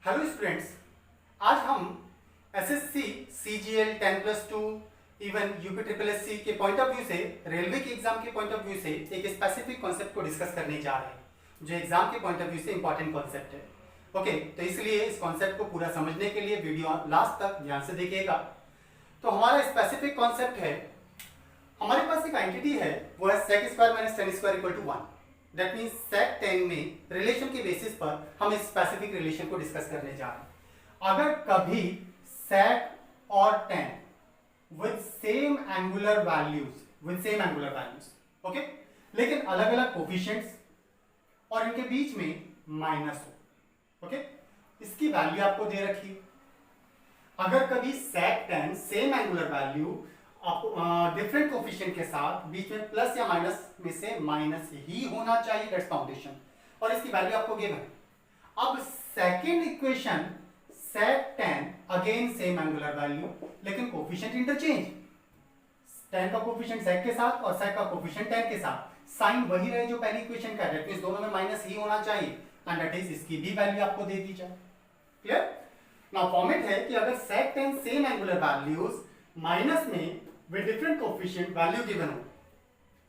Hello students, आज हम SSC CGL 10+2 even UP triple SC के पॉइंट ऑफ व्यू से, रेलवे के एग्जाम के पॉइंट ऑफ व्यू से एक स्पेसिफिक कॉन्सेप्ट को डिस्कस करने जा रहे हैं जो एग्जाम के पॉइंट ऑफ व्यू से इंपॉर्टेंट कॉन्सेप्ट है। ओके, तो इसलिए इस कॉन्सेप्ट को पूरा समझने के लिए वीडियो लास्ट तक ध्यान से देखिएगा। तो हमारा स्पेसिफिक कॉन्सेप्ट है, हमारे पास एक आइडेंटिटी है, वो है sec square minus tan square equal to 1। That means sec tan में रिलेशन के बेसिस पर हम इस स्पेसिफिक रिलेशन को डिस्कस करने जा रहे हैं। अगर कभी sec और tan with same angular values, okay, लेकिन अलग अलग कोफिशिएंट्स और इनके बीच में माइनस हो, ओके, इसकी वैल्यू आपको दे रखी है। अगर कभी sec tan same angular value different coefficient के साथ बीच में प्लस या माइनस में से माइनस ही होना चाहिए, दैट्स फाउंडेशन, और इसकी वैल्यू आपको गिवन है। अब second equation sec tan again same angular value लेकिन कोफिशिएंट इंटरचेंज, tan का कोफिशिएंट sec के साथ और sec का कोफिशिएंट tan के साथ, साइन वही रहे जो पहली इक्वेशन का, दैट मींस दोनों में माइनस ही होना चाहिए एंड दैट इज इसकी भी वैल्यू आपको दे दी जाए। क्लियर? नाउ फॉर्मेट है कि अगर sec tan same angular values minus में with different coefficient value given हो,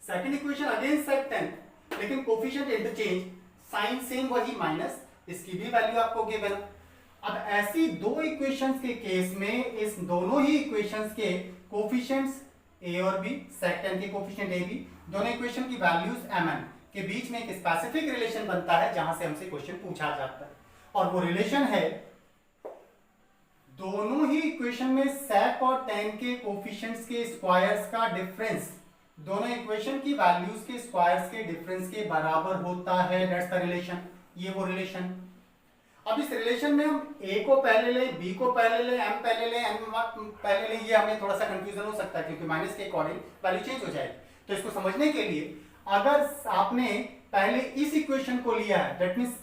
second equation again sec tan लेकिन coefficient interchange, साइन सेम वही माइनस, इसकी भी वैल्यू आपको गिवन। अब ऐसी दो इक्वेशंस के केस में इस दोनों ही इक्वेशंस के कोफिशिएंट्स a और b, sec tan के कोफिशिएंट a b, दोनों इक्वेशन की वैल्यूज mn के बीच में एक स्पेसिफिक रिलेशन बनता है जहां से हमसे क्वेश्चन पूछा जाता है, और वो रिलेशन है दोनों ही इक्वेशन में sec और tan के कोफिशिएंट्स के स्क्वायर्स का डिफरेंस दोनों इक्वेशन की वैल्यूज के स्क्वायर्स के डिफरेंस के बराबर होता है, दैट्स द रिलेशन। ये वो रिलेशन। अब इस रिलेशन में हम a को पहले ले, b को पहले ले, m पहले ले, n पहले ले, ये हमें थोड़ा सा कंफ्यूजन हो सकता है क्योंकि माइनस के अकॉर्डिंग वैल्यू चेंज हो जाएगी। तो इसको समझने के लिए अगर आपने पहले इस इक्वेशन को लिया है, दैट मींस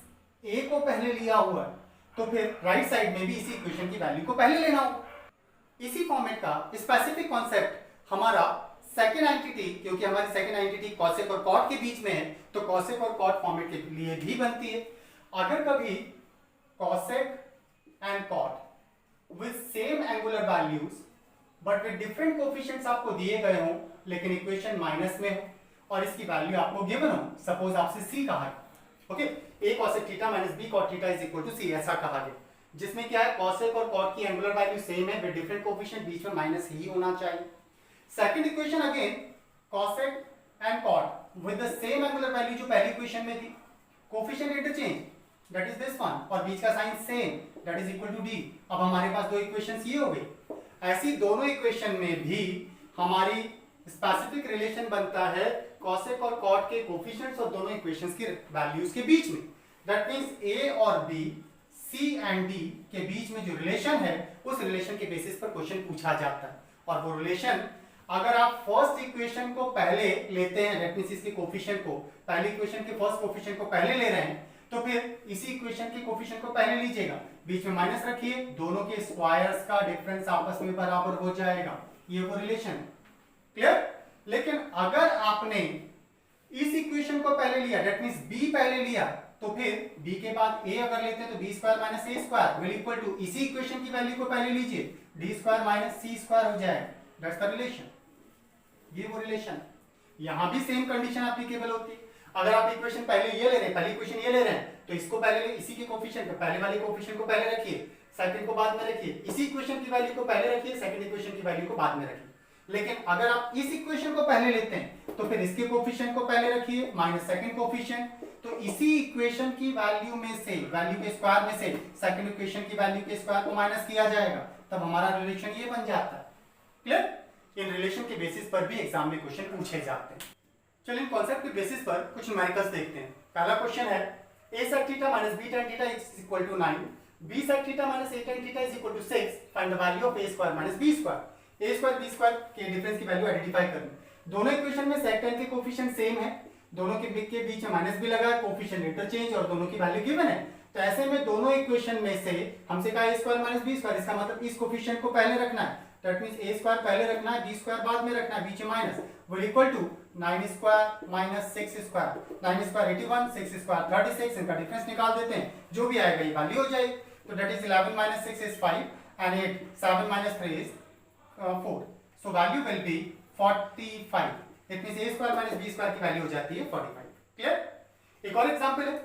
a को पहले लिया हुआ है, तो फिर राइट साइड में भी इसी इक्वेशन की वैल्यू को पहले लेना होगा। इसी फॉर्मेट का स्पेसिफिक कॉन्सेप्ट हमारा सेकंड आइडेंटिटी, क्योंकि हमारी सेकंड आइडेंटिटी कॉसेक और कॉट के बीच में है, तो कॉसेक और कॉट फॉर्मेट के लिए भी बनती है। अगर कभी cosec and caught with same angular values but with different coefficients आपको दिए गए हों लेकिन इक्वेशन माइनस में हो और इसकी वैल्यू आपको गिवन हो, सपोज आपसे सी कहा है, okay, a cosec theta minus b cot theta is equal to c, ऐसा कहा गया, जिसमें क्या है cosec और cot की एंगुलर वैल्यू सेम है विद डिफरेंट कोफिशिएंट, बीच में माइनस ही होना चाहिए। Second equation again cosec and cot with the same angular value जो पहली इक्वेशन में थी, coefficient interchange, that is this one, और बीच का sign same, that is equal to d। अब हमारे पास दो इक्वेशंस ये हो गई। ऐसी दोनों इक्वेशन में भी हमारी स्पेसिफिक रिलेशन बनता है cosec और cot के कोफिशिएंट्स और दोनों इक्वेशंस की वैल्यूज के बीच में, दैट मींस a और b, c एंड d के बीच में जो रिलेशन है उस रिलेशन के बेसिस पर क्वेश्चन पूछा जाता है। और वो रिलेशन अगर आप फर्स्ट इक्वेशन को पहले लेते हैं, दैट मींस इसके कोफिशिएंट को, पहली इक्वेशन के फर्स्ट कोफिशिएंट को पहले ले रहे हैं, तो फिर इसी इक्वेशन के कोफिशिएंट को पहले लीजिएगा, बीच में माइनस रखिए, दोनों के स्क्वायर्स का डिफरेंस आपस में बराबर हो जाएगा, ये वो रिलेशन। क्लियर? लेकिन अगर आपने इस इक्वेशन को पहले लिया, दैट मींस b पहले लिया, तो फिर b के बाद a अगर लेते हैं तो b square minus a square will equal to, इसी इक्वेशन की वैल्यू को पहले लीजिए, d square minus c square हो जाएगा, दैट्स द रिलेशन। ये वो रिलेशन। यहां भी सेम कंडीशन एप्लीकेबल होती है। अगर आप इक्वेशन पहले ये ले रहे हैं, पहली इक्वेशन ये ले रहे हैं, तो इसको पहले ले, इसी के कोफिशिएंट पहले वाले कोफिशिएंट को पहले रखिए, सेकंड को बाद में रखिए, इसी इक्वेशन की वैल्यू को पहले रखिए, सेकंड इक्वेशन की वैल्यू को बाद में रखिए। लेकिन अगर आप इस इक्वेशन को पहले लेते हैं तो फिर इसके कोफिशिएंट को पहले रखिए माइनस सेकंड कोफिशिएंट, तो इसी इक्वेशन की वैल्यू में से, वैल्यू के स्क्वायर में से सेकंड इक्वेशन की वैल्यू के स्क्वायर को माइनस किया जाएगा, तब हमारा रिलेशन ये बन जाता है। क्लियर? इन रिलेशन के बेसिस पर भी एग्जाम में क्वेश्चन पूछे जाते हैं। चलिए इन कॉन्सेप्ट के बेसिस पर कुछ न्यूमेरिकल्स देखते हैं। पहला क्वेश्चन है a sec theta minus b tan theta is equal to 9, b sec theta minus a tan theta is equal to 6, find the value of a square minus b square. a square b square के difference की value identify करनी। दोनों equation में sec tan के coefficient same है, दोनों के बीच में माइनस भी लगा है, कोफिशिएंट इंटरचेंज और दोनों की वैल्यू गिवन है। तो ऐसे में दोनों इक्वेशन में से हमसे कहा a square minus b square, इसका मतलब इस कोफिशिएंट को पहले रखना है, दैट मींस a स्क्वायर पहले रखना है, b स्क्वायर बाद में रखना है, बीच में minus, will equal to 9 square minus 6 square, 9 square 81, 6 square 36, इनका डिफरेंस निकाल देते हैं, जो भी आएगा ये वैल्यू हो जाएगी। तो that is 11 minus 6 is 5 and 8, 7 minus 3 is 4. So value will be 45. It means a square minus b square की वैल्यू हो जाती है 45. क्लियर? एक और एग्जांपल है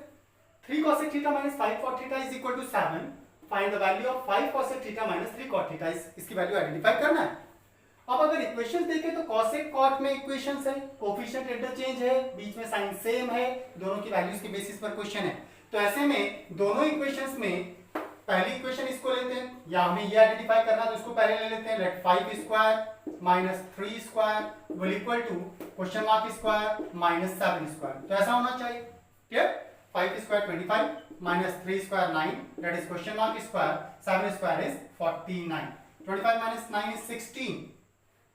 3 cosec theta minus 5 cot theta is equal to 7. Find the value of 5 cosec theta minus 3 cot theta. इसकी value identify करना है. अब अगर इक्वेशंस देखें तो cosec cot में इक्वेशंस है, कोफिशिएंट इंटरचेंज है, बीच में साइन सेम है, दोनों की वैल्यूज के बेसिस पर क्वेश्चन है. तो ऐसे में दोनों इक्वेशंस में पहली इक्वेशन इसको लेते हैं या हमें ये आइडेंटिफाई करना तो इसको पहले ले लेते हैं. Let 5 square minus 3 square will equal to question mark square minus 7 square. तो ऐसा होना चाहिए. Clear? 5 square 25 minus 3 square 9 that is question mark square 7 square is 49. 25 minus 9 is 16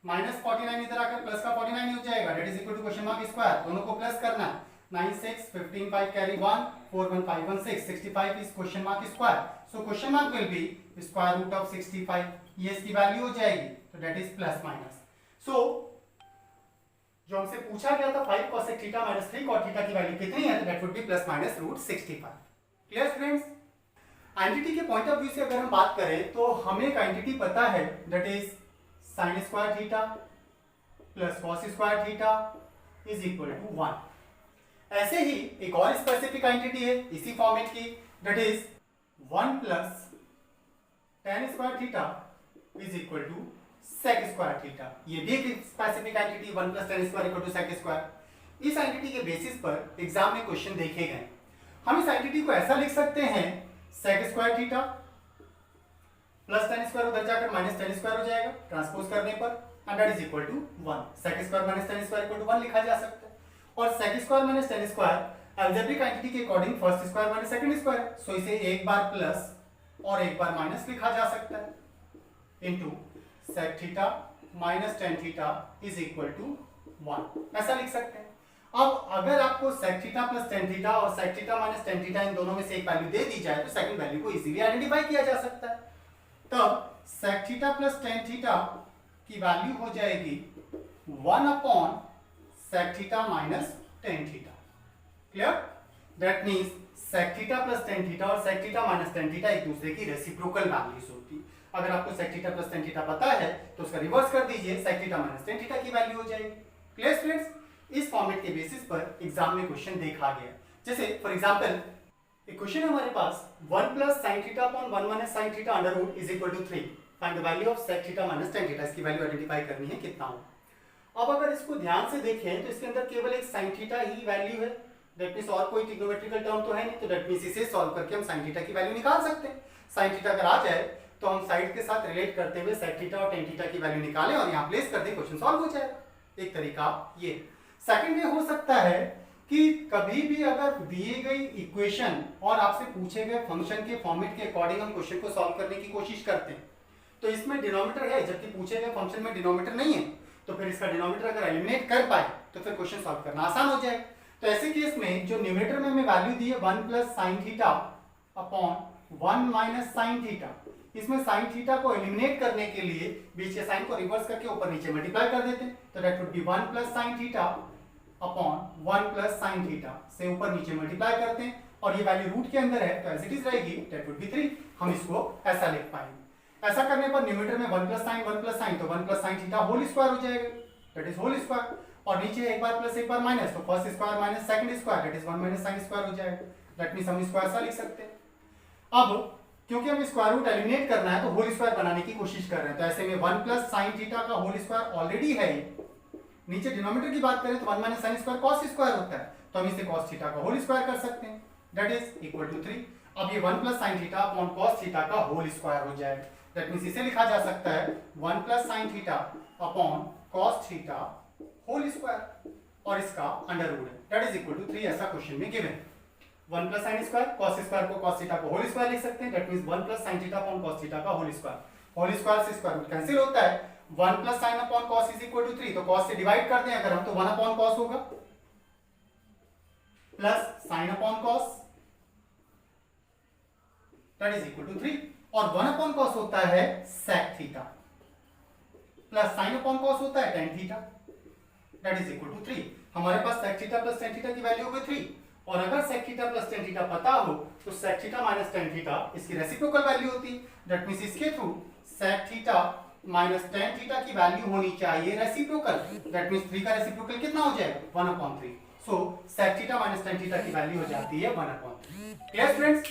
minus 49 इधर आकर प्लस का 49 हो जाएगा that is equal to question mark square. दोनों को प्लस करना है. 9 6 15 5 carry 1 4 1 5 1 6 65 is question mark square. So question mark will be square root of 65. ये इसकी वैल्यू हो जाएगी तो that is plus minus. So जो हमसे पूछा गया था 5 cosec theta minus 3 cot theta की वैल्यू कितनी है तो that would be plus minus root 65. Clear friends? Identity के पॉइंट ऑफ व्यू से अगर हम बात करें तो हमें एक आइडेंटिटी पता है that is sin square theta plus cos square theta is equal to 1. ऐसे ही एक और स्पेसिफिक आइडेंटिटी है इसी फॉर्मेट की that is 1 plus tan square theta is equal to sec square theta. ये भी एक specific identity 1 plus tan square equal to sec square. इस आइडेंटिटी के बेसिस पर एग्जाम में क्वेश्चन देखे गए. हम इस आइडेंटिटी को ऐसा लिख सकते हैं sec square theta plus tan square उधर जाकर माइनस tan स्क्वायर हो जाएगा ट्रांसपोज करने पर and that is equal to 1. sec square minus tan square equal to 1 लिखा जा सकता है. और sec square minus tan square algebraic identity के according first square minus second square. So इसे एक बार प्लस और एक बार माइनस लिखा जा सकता है into sec theta minus tan theta is equal to 1. ऐसा लिख सकते हैं. अब अगर आपको sec theta plus tan theta और sec theta minus tan theta इन दोनों में से एक वैल्यू दे दी जाए तो सेकंड वैल्यू को इजीली आइडेंटिफाई किया जा सकता है. तब sec theta plus tan theta की वैल्यू हो जाएगी 1 upon sec theta minus tan theta. Clear? That means sec theta plus tan theta और sec theta minus tan theta एक दूसरे की रेसिप्रोकल वैल्यूज होती है. अगर आपको sec theta plus tan theta पता है तो उसका रिवर्स कर दीजिए sec theta minus tan theta की वैल्यू हो जाएगी. Clear students? इस फॉर्मेट के बेसिस पर एग्जाम में क्वेश्चन देखा गया. जैसे फॉर एग्जांपल एक क्वेश्चन है हमारे पास 1 plus sin theta upon 1 minus sin theta under root is equal to 3. Find the value of sec theta minus tan theta. इसकी वैल्यू आइडेंटिफाई करनी है कितना हो. अब अगर इसको ध्यान से देखें तो इसके अंदर केवल एक sin थीटा ही वैल्यू है. दैट मींस और कोई ट्रिग्नोमेट्रिकल टर्म तो है नहीं. तो दैट मींस इसे सॉल्व करके हम sin थीटा की वैल्यू निकाल सकते हैं. sin थीटा अगर आ जाए तो हम साइड के साथ रिलेट करते हुए sec थीटा और tan थीटा की वैल्यू निकालें और यहां प्लेस कर दें, क्वेश्चन सॉल्व हो जाएगा. एक तरीका ये. सेकंड वे हो सकता है कि कभी भी अगर दिए गई इक्वेशन और आपसे पूछे गए फंक्शन के फॉर्मेट के अकॉर्डिंग हम क्वेश्चन को सॉल्व करने की कोशिश करते हैं तो इसमें डिनोमिनेटर है जबकि पूछे गए फंक्शन में डिनोमिनेटर नहीं है तो फिर इसका डिनोमिनेटर अगर एलिमिनेट कर पाए तो फिर क्वेश्चन सॉल्व करना आसान हो जाए. तो ऐसे केस में जो न्यूमरेटर में हमें वैल्यू दी है 1 plus sine theta upon 1 minus sine theta, इसमें साइन थीटा को एलिमिनेट करने के लिए बीच के साइन को रिवर्स करके ऊपर नीचे मल्टीप्लाई कर देते हैं. तो that would be 1 plus sine theta upon 1 plus sine theta से ऊपर नीचे मल्टीप्लाई करते हैं और ये वैल्यू रूट के अंदर है तो एज इट इज रहेगी. That would be 3. हम इसको ऐसा लिख पाएंगे. ऐसा करने पर न्यूमरेटर में 1 प्लस साइन तो 1 plus sine theta whole square हो जाएगा. That is whole square. और नीचे एक बार प्लस एक बार माइनस तो first square minus second square that is 1 minus sine square हो जाएगा. दैट मींस हम स्क्वायर सा लिख सकते हैं. अब क्योंकि हम स्क्वायर रूट एलिमिनेट करना है तो होल स्क्वायर बनाने की कोशिश कर रहे हैं तो ऐसे में 1 प्लस साइन थीटा का होल स्क्वायर ऑलरेडी है. नीचे डिनोमिनेटर की बात करें तो 1 minus sine square cos square होता है तो हम इसे cos थीटा का होल स्क्वायर कर सकते हैं. That is equal to 3. अब ये 1 plus sine theta upon cos theta का होल स्क्वायर हो जाएगा. दैट मींस इसे लिखा जा सकता है 1 plus sine theta upon cos theta whole square और इसका अंडर रूट है. That is equal to 3. ऐसा क्वेश्चन में given. 1 plus sine square cos square को cos थीटा को होल स्क्वायर लिख सकते हैं. That means 1 plus sine theta upon cos theta का होल स्क्वायर. होल स्क्वायर से स्क्वायर रूट कैंसिल होता है. 1 plus sine upon cos is equal to 3 तो cos से डिवाइड करते हैं अगर हम तो 1 अपॉन cos होगा plus sine upon cos that is equal to 3 और 1 अपॉन cos होता है sec theta plus sine upon cos होता है tan theta that is equal to 3. हमारे पास sec theta plus tan theta की वैल्यू हो गई 3 और अगर sec theta plus tan theta पता हो तो sec theta minus tan theta इसकी रेसिप्रोकल वैल्यू होती है। दैट मींस इसके through sec theta minus tan theta की वैल्यू होनी चाहिए रेसिप्रोकल। दैट मींस 3 का रेसिप्रोकल कितना हो जाएगा 1/3। So sec theta minus tan theta की वैल्यू हो जाती है 1/3। Clear students?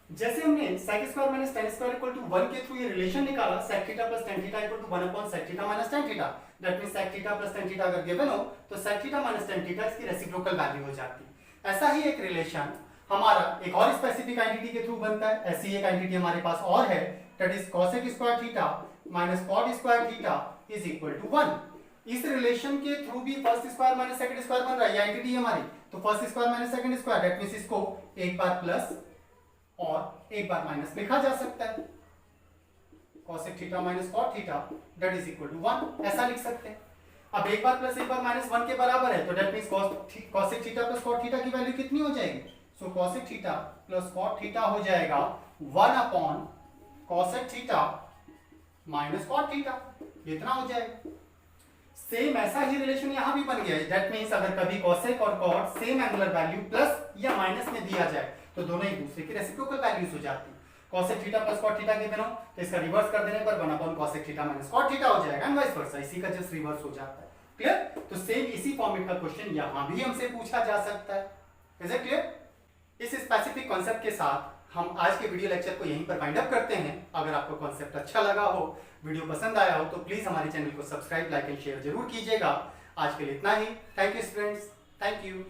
जैसे हमने sec square minus tan square equal to 1 के थ्रू ये रिलेशन निकाला sec theta plus tan theta equal to 1/sec theta minus tan theta. That means sec theta plus tan theta अगर given हो तो sec theta minus tan theta इसकी reciprocal value हो जाती है। ऐसा ही एक रिलेशन हमारा एक और स्पेसिफिक आइडेंटिटी के थ्रू बनता है। ऐसी एक आइडेंटिटी हमारे पास और है, that is cosec square theta minus cot square theta is equal to 1। इस रिलेशन के थ्रू भी first square minus second square बन रहा है, ये आइडेंटिटी हमारी। तो first square minus second square that means इसको एक बार प्लस और एक बार माइनस लिखा जा सकता है। cosec theta minus cot theta that is equal to 1 ऐसा लिख सकते हैं। अब एक बार प्लस एक बार माइनस 1 के बराबर है तो that means cosec theta plus cot theta की वैल्यू कितनी हो जाएगी? सो cosec theta plus cot theta हो जाएगा 1/cosec theta minus cot theta, इतना हो जाएगा। सेम ऐसा ही रिलेशन यहां भी बन गया है। दैट मींस अगर कभी cosec और cot same angular value plus या माइनस में दिया जाए तो दोनों एक दूसरे की रेसिप्रोकल वैल्यूज हो जाती है। cosec theta plus cot theta के बिना तो इसका रिवर्स कर देने पर 1/cosec theta minus cot theta हो जाएगा एंड वाइस वर्सा, इसी का जस्ट रिवर्स हो जाता है। क्लियर? तो सेम इसी फॉर्मेट का क्वेश्चन यहां भी हमसे पूछा जा सकता है। Is it clear? इस स्पेसिफिक कॉन्सेप्ट के साथ हम आज के वीडियो लेक्चर को यहीं पर वाइंड अप करते हैं। अगर आपको कॉन्सेप्ट अच्छा लगा हो, वीडियो पसंद आया हो तो प्लीज हमारे चैनल को सब्सक्राइब, लाइक एंड शेयर जरूर कीजिएगा। आज के लिए इतना ही। Thank you students, thank you.